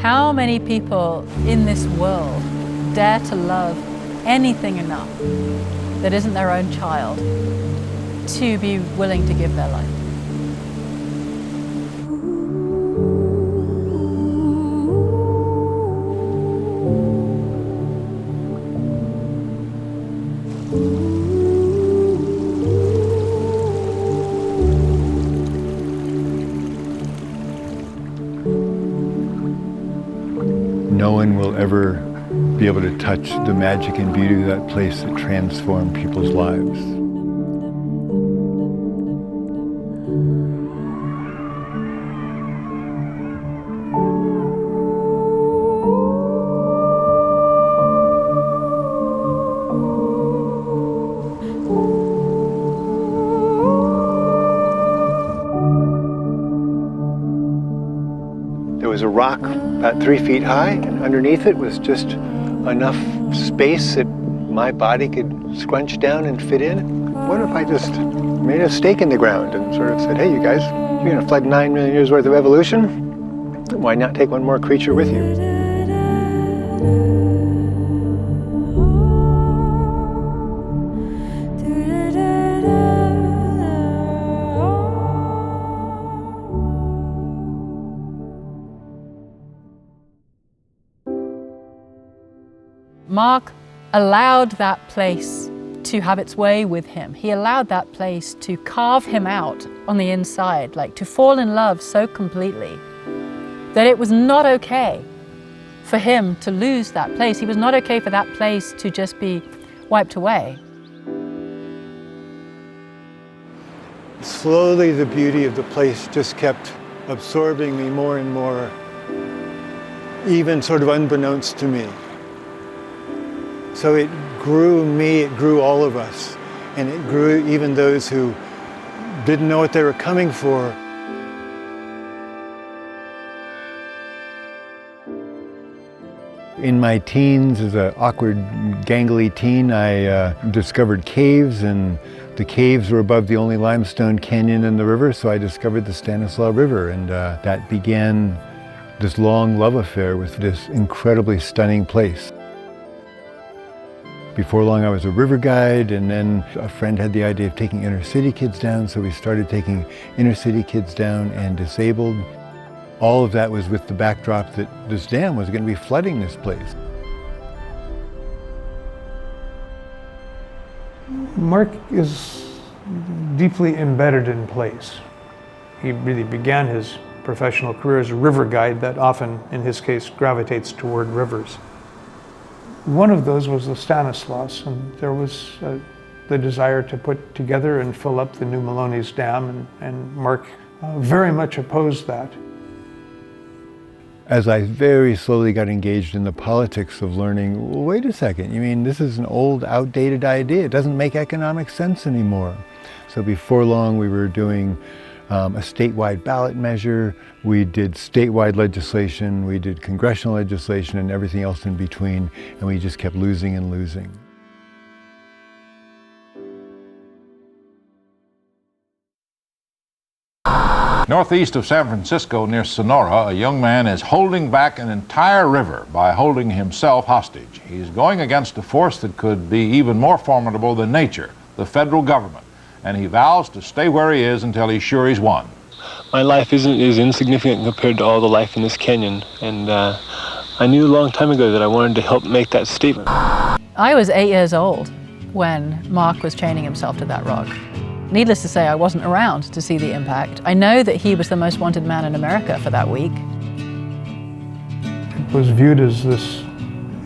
How many people in this world dare to love anything enough that isn't their own child to be willing to give their life? No one will ever be able to touch the magic and beauty of that place that transformed people's lives. There was a rock about 3 feet high, and underneath it was just enough space that my body could scrunch down and fit in. What if I just made a stake in the ground and sort of said, hey, you guys, you're going to flood 9 million years worth of evolution. Why not take one more creature with you? Mark allowed that place to have its way with him. He allowed that place to carve him out on the inside, like to fall in love so completely that it was not okay for him to lose that place. He was not okay for that place to just be wiped away. Slowly, the beauty of the place just kept absorbing me more and more, even sort of unbeknownst to me. So it grew me, it grew all of us, and it grew even those who didn't know what they were coming for. In my teens, as an awkward, gangly teen, I discovered caves, and the caves were above the only limestone canyon in the river, so I discovered the Stanislaus River, and that began this long love affair with this incredibly stunning place. Before long, I was a river guide, and then a friend had the idea of taking inner city kids down, so we started taking inner city kids down and disabled. All of that was with the backdrop that this dam was going to be flooding this place. Mark is deeply embedded in place. He really began his professional career as a river guide that often, in his case, gravitates toward rivers. One of those was the Stanislaus, and there was the desire to put together and fill up the new Melones Dam, and Mark very much opposed that. As I very slowly got engaged in the politics of learning, well, wait a second, you mean this is an old, outdated idea. It doesn't make economic sense anymore. So before long, we were doing a statewide ballot measure. We did statewide legislation, we did congressional legislation, and everything else in between, and we just kept losing and losing. Northeast of San Francisco, near Sonora, a young man is holding back an entire river by holding himself hostage. He's going against a force that could be even more formidable than nature, the federal government, and he vows to stay where he is until he's sure he's won. My life is insignificant compared to all the life in this canyon, and I knew a long time ago that I wanted to help make that statement. I was 8 years old when Mark was chaining himself to that rock. Needless to say, I wasn't around to see the impact. I know that he was the most wanted man in America for that week. It was viewed as this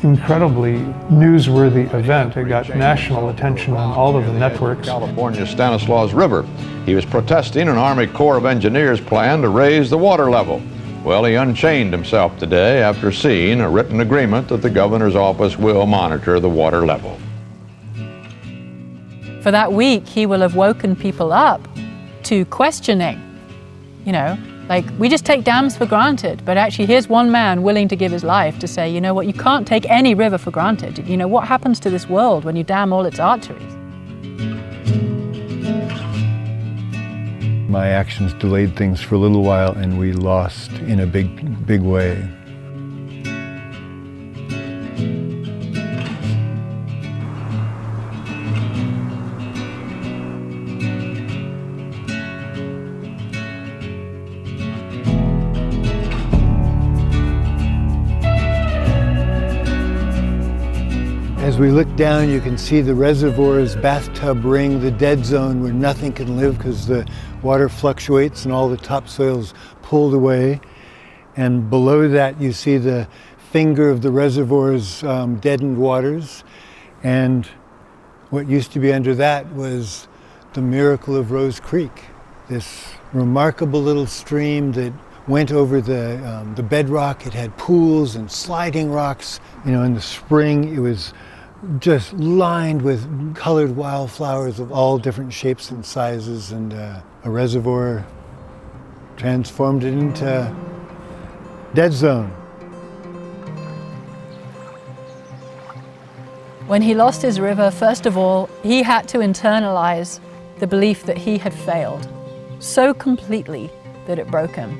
incredibly newsworthy event. It got national attention on all of the networks. California's Stanislaus River. He was protesting an Army Corps of Engineers plan to raise the water level. Well, he unchained himself today after seeing a written agreement that the governor's office will monitor the water level. For that week, he will have woken people up to questioning, you know, like, we just take dams for granted, but actually here's one man willing to give his life to say, you know what, you can't take any river for granted. You know, what happens to this world when you dam all its arteries? My actions delayed things for a little while, and we lost in a big way. As we look down, you can see the reservoir's bathtub ring, the dead zone where nothing can live because the water fluctuates and all the topsoil's pulled away. And below that, you see the finger of the reservoir's deadened waters. And what used to be under that was the miracle of Rose Creek, this remarkable little stream that went over the bedrock. It had pools and sliding rocks. You know, in the spring, it was just lined with colored wildflowers of all different shapes and sizes, and a reservoir transformed it into dead zone. When he lost his river, first of all, he had to internalize the belief that he had failed so completely that it broke him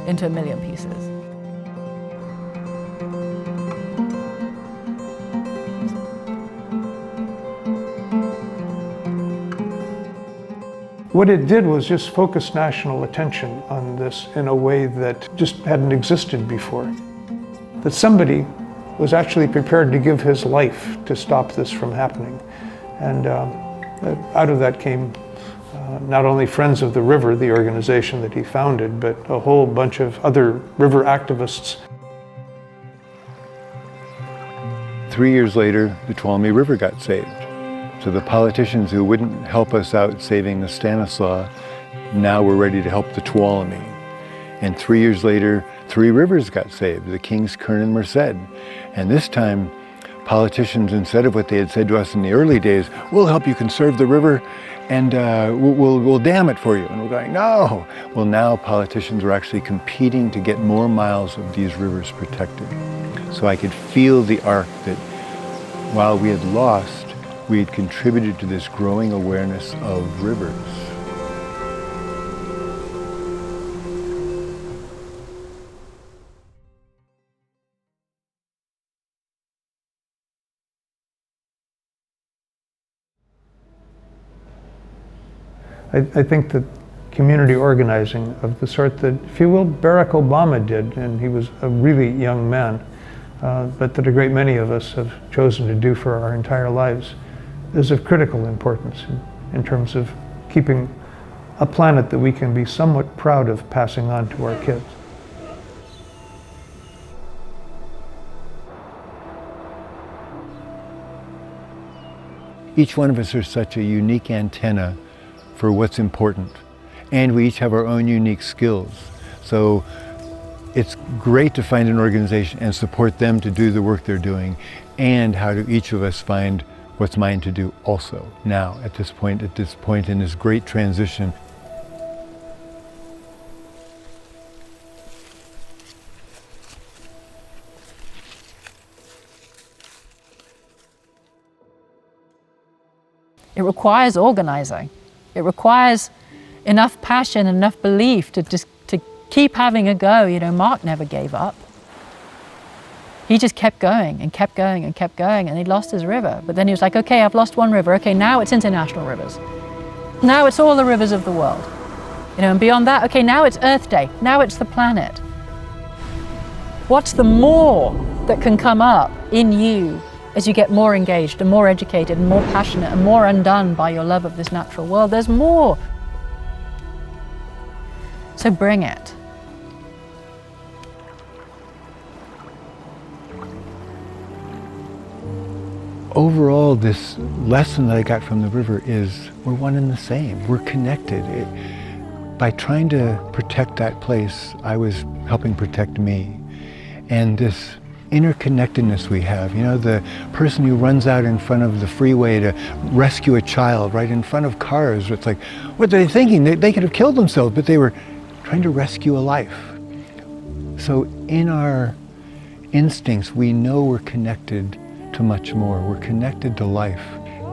into a million pieces. What it did was just focus national attention on this in a way that just hadn't existed before. That somebody was actually prepared to give his life to stop this from happening. And out of that came not only Friends of the River, the organization that he founded, but a whole bunch of other river activists. 3 years later, the Tuolumne River got saved. So the politicians who wouldn't help us out saving the Stanislaus now were ready to help the Tuolumne. And 3 years later, 3 rivers got saved, the Kings, Kern, and Merced. And this time, politicians, instead of what they had said to us in the early days, we'll help you conserve the river and we'll dam it for you. And we're going, no. Well, now politicians are actually competing to get more miles of these rivers protected. So I could feel the arc that while we had lost, we had contributed to this growing awareness of rivers. I think that community organizing of the sort that, if you will, Barack Obama did, and he was a really young man, but that a great many of us have chosen to do for our entire lives, is of critical importance in terms of keeping a planet that we can be somewhat proud of passing on to our kids. Each one of us are such a unique antenna for what's important, and we each have our own unique skills. So it's great to find an organization and support them to do the work they're doing, and how do each of us find what's mine to do also now at this point in this great transition. It requires organizing. It requires enough passion, enough belief to keep having a go. You know, Mark never gave up. He just kept going and kept going and kept going, and he lost his river. But then he was like, okay, I've lost one river. Okay, now it's international rivers. Now it's all the rivers of the world. You know, and beyond that, okay, now it's Earth Day. Now it's the planet. What's the more that can come up in you as you get more engaged and more educated and more passionate and more undone by your love of this natural world? There's more. So bring it. Overall, this lesson that I got from the river is we're one and the same. We're connected. By trying to protect that place, I was helping protect me. And this interconnectedness we have, you know, the person who runs out in front of the freeway to rescue a child right in front of cars, it's like, what are they thinking? They could have killed themselves, but they were trying to rescue a life. So in our instincts, we know we're connected to much more. We're connected to life.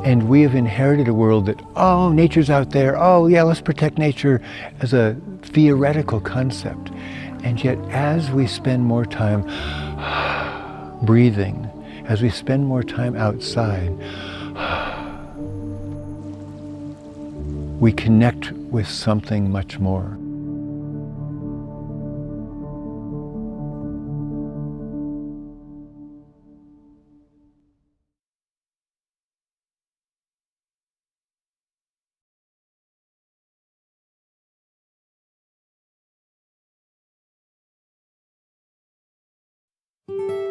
And we have inherited a world that, oh, nature's out there. Oh, yeah, let's protect nature as a theoretical concept. And yet, as we spend more time breathing, as we spend more time outside, we connect with something much more. you.